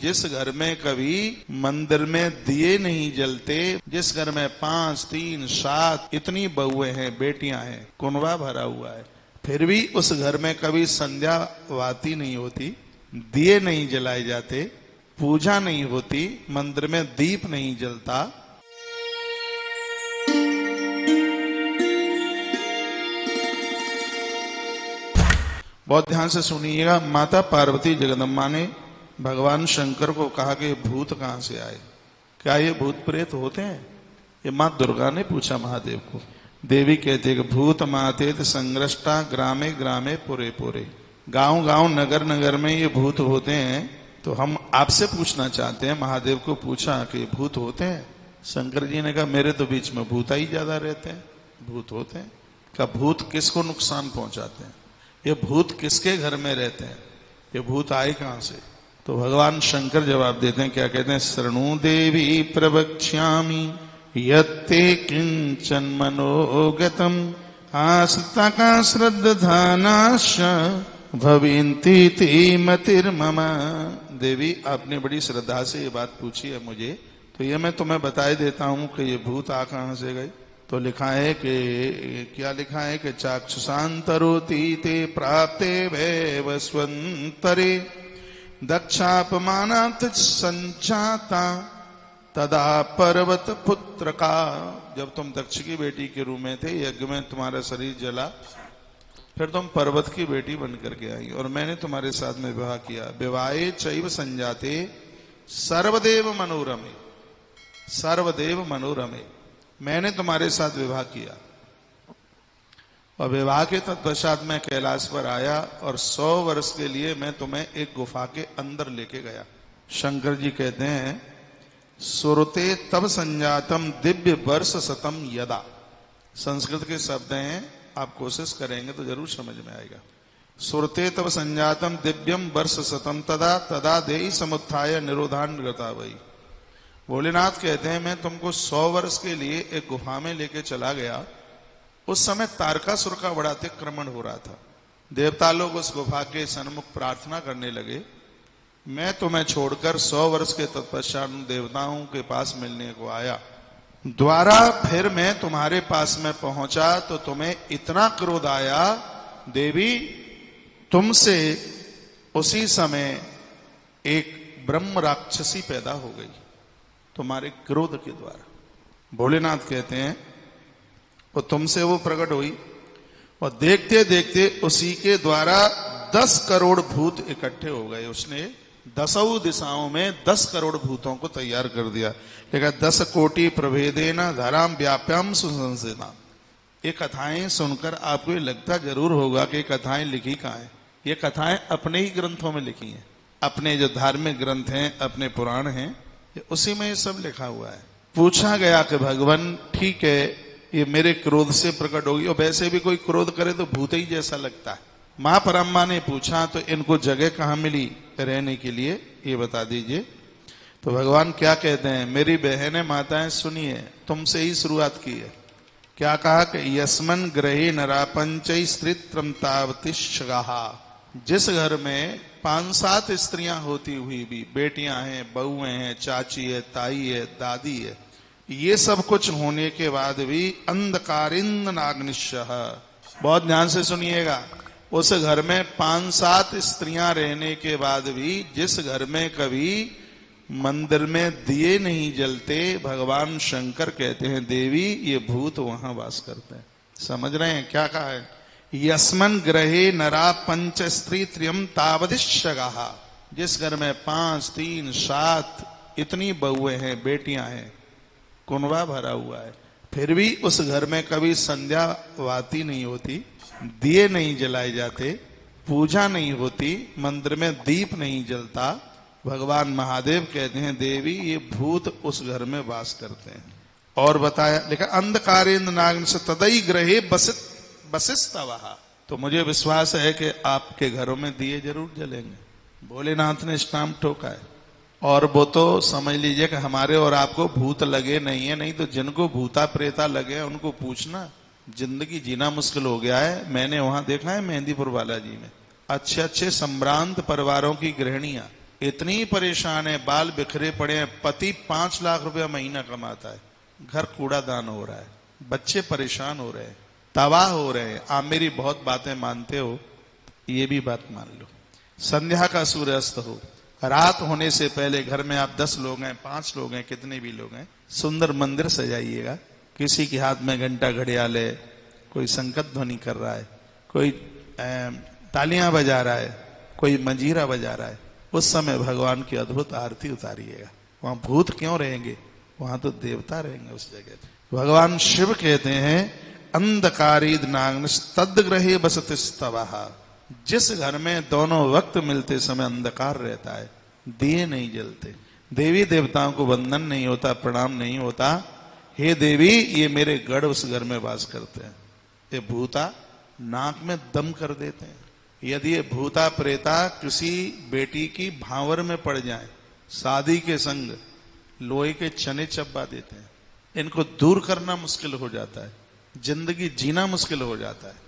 जिस घर में कभी मंदिर में दिए नहीं जलते, जिस घर में 5, 3, 7 इतनी बहुएं हैं, बेटियां हैं, कुनबा भरा हुआ है, फिर भी उस घर में कभी संध्या वाती नहीं होती, दिए नहीं जलाए जाते, पूजा नहीं होती, मंदिर में दीप नहीं जलता। बहुत ध्यान से सुनिएगा। माता पार्वती जगदम्बा ने भगवान शंकर को कहा कि भूत कहां से आए, क्या ये भूत प्रेत होते हैं? ये मां दुर्गा ने पूछा महादेव को। देवी कहते कि भूत मातेत संग्रष्टा ग्रामे ग्रामे पुरे पुरे, गांव गांव नगर नगर में ये भूत होते हैं। तो हम आपसे पूछना चाहते हैं। महादेव को पूछा कि भूत होते हैं? शंकर जी ने कहा मेरे तो बीच में भूत ही ज्यादा रहते हैं। भूत होते हैं? क्या भूत किसको नुकसान पहुंचाते हैं? ये भूत किसके घर में रहते हैं? ये भूत आए कहां से? तो भगवान शंकर जवाब देते हैं, क्या कहते हैं? शरणु देवी प्रवक्ष्यामि यत्ते किंचन मनोगतम आस्ता का श्रद्धानाश भविंती ती मतिर्मम। देवी आपने बड़ी श्रद्धा से ये बात पूछी है मुझे, तो ये मैं तुम्हें बताए देता हूं कि ये भूत आ कहां से गए। तो लिखा है कि क्या लिखा है कि चाक्षुषांतरोति ते प्राप्ते वैव स्वंतरे दक्षापमानात् संजाता तदा पर्वत पुत्र का। जब तुम दक्ष की बेटी के रूप में थे, यज्ञ में तुम्हारा शरीर जला, फिर तुम पर्वत की बेटी बन करके आई और मैंने तुम्हारे साथ में विवाह किया। विवाहे चैव संजाते सर्वदेव मनोरमे, सर्वदेव मनोरमे, मैंने तुम्हारे साथ विवाह किया। और विवाह के तत्पश्चात मैं कैलाश पर आया और 100 वर्ष के लिए मैं तुम्हें एक गुफा के अंदर लेके गया। शंकर जी कहते हैं सुरते तब संजातम दिव्य वर्ष शतम यदा। संस्कृत के शब्द हैं, आप कोशिश करेंगे तो जरूर समझ में आएगा। सुरते तब संजातम दिव्यम वर्ष शतम तदा तदा देहि समुत्थाय निरोधान गता वही। भोलेनाथ कहते हैं मैं तुमको 100 वर्ष के लिए एक गुफा में लेके चला गया। उस समय तारकासुर का बड़ा अतिक्रमण हो रहा था। देवता लोग उस गुफा के सन्मुख प्रार्थना करने लगे, मैं तुम्हें छोड़कर 100 वर्ष के तत्पश्चात देवताओं के पास मिलने को आया। द्वारा फिर मैं तुम्हारे पास में पहुंचा तो तुम्हें इतना क्रोध आया, देवी तुमसे उसी समय एक ब्रह्म राक्षसी पैदा हो गई तुम्हारे क्रोध के द्वारा। भोलेनाथ कहते हैं वो तुमसे वो प्रकट हुई और देखते देखते उसी के द्वारा 10 करोड़ भूत इकट्ठे हो गए। उसने 10 दिशाओं में 10 करोड़ भूतों को तैयार कर दिया। लेकिन 10 कोटि प्रभेदेन धराम व्याप्याम सुसंसेना। ये कथाएं सुनकर आपको ये लगता जरूर होगा कि कथाएं लिखी कहाँ है। ये कथाएं अपने ही ग्रंथों में लिखी हैं, अपने जो धार्मिक ग्रंथ हैं, अपने पुराण हैं, उसी में ये सब लिखा हुआ है। पूछा गया कि भगवान ठीक है ये मेरे क्रोध से प्रकट होगी, और वैसे भी कोई क्रोध करे तो भूत ही जैसा लगता है। मां परम्मा ने पूछा तो इनको जगह कहां मिली रहने के लिए, ये बता दीजिए। तो भगवान क्या कहते हैं, मेरी बहनें माताएं सुनिए, तुमसे ही शुरुआत की है। क्या कहा कि यस्मन ग्रहे नरापंचै स्त्रीत्रम तावतिष्ठगाहा। जिस घर में 5-7 स्त्रियां होती हुई भी, बेटियां हैं, बहुएं हैं, चाची है, ताई है, दादी है, ये सब कुछ होने के बाद भी अंधकारिंद नाग्निश्यः। बहुत ध्यान से सुनिएगा। उस घर में 5-7 स्त्रियां रहने के बाद भी जिस घर में कभी मंदिर में दिए नहीं जलते, भगवान शंकर कहते हैं देवी ये भूत वहां वास करते हैं। समझ रहे हैं क्या कहा है? यस्मन ग्रहे नरा पंच स्त्री त्रियम तावदिश्यगाः। जिस घर में 5, 3, 7 इतनी बहुएं हैं, बेटियां हैं, कुनबा भरा हुआ है, फिर भी उस घर में कभी संध्या वाती नहीं होती, दिए नहीं जलाए जाते, पूजा नहीं होती, मंदिर में दीप नहीं जलता। भगवान महादेव कहते हैं देवी ये भूत उस घर में वास करते हैं। और बताया, लिखा अंधकारेन्द्र नाग्न से तदई ग्रहे बसिस्तवः। तो मुझे विश्वास है कि आपके घरों में दिए जरूर जलेंगे। भोलेनाथ ने स्टाम्प ठोका है। और वो तो समझ लीजिए कि हमारे और आपको भूत लगे नहीं है, नहीं तो जिनको भूता प्रेता लगे उनको पूछना, जिंदगी जीना मुश्किल हो गया है। मैंने वहां देखा है मेहंदीपुर बालाजी में अच्छे अच्छे संभ्रांत परिवारों की गृहिणियां इतनी परेशान है, बाल बिखरे पड़े हैं, पति 5 लाख रुपया महीना कमाता है, घर कूड़ादान हो रहा है, बच्चे परेशान हो रहे हैं, तबाह हो रहे हैं। आप मेरी बहुत बातें मानते हो, ये भी बात मान लो। संध्या का सूर्यास्त हो, रात होने से पहले घर में आप 10 लोग हैं, 5 लोग हैं, कितने भी लोग हैं, सुंदर मंदिर सजाइएगा। किसी के हाथ में घंटा घड़ियाल है, कोई संकट ध्वनि कर रहा है, कोई तालियां बजा रहा है, कोई मंजीरा बजा रहा है, उस समय भगवान की अद्भुत आरती उतारिएगा। वहां भूत क्यों रहेंगे, वहां तो देवता रहेंगे उस जगह। भगवान शिव कहते हैं अंधकारीद नाग्नस तद्ग्रहे बसति स्तवः। जिस घर में दोनों वक्त मिलते समय अंधकार रहता है, दिए नहीं जलते, देवी देवताओं को वंदन नहीं होता, प्रणाम नहीं होता, हे देवी ये मेरे गढ़ उस घर में वास करते हैं। ये भूता नाक में दम कर देते हैं। यदि ये भूता प्रेता किसी बेटी की भांवर में पड़ जाए, शादी के संग लोहे के चने चबा देते हैं। इनको दूर करना मुश्किल हो जाता है, जिंदगी जीना मुश्किल हो जाता है।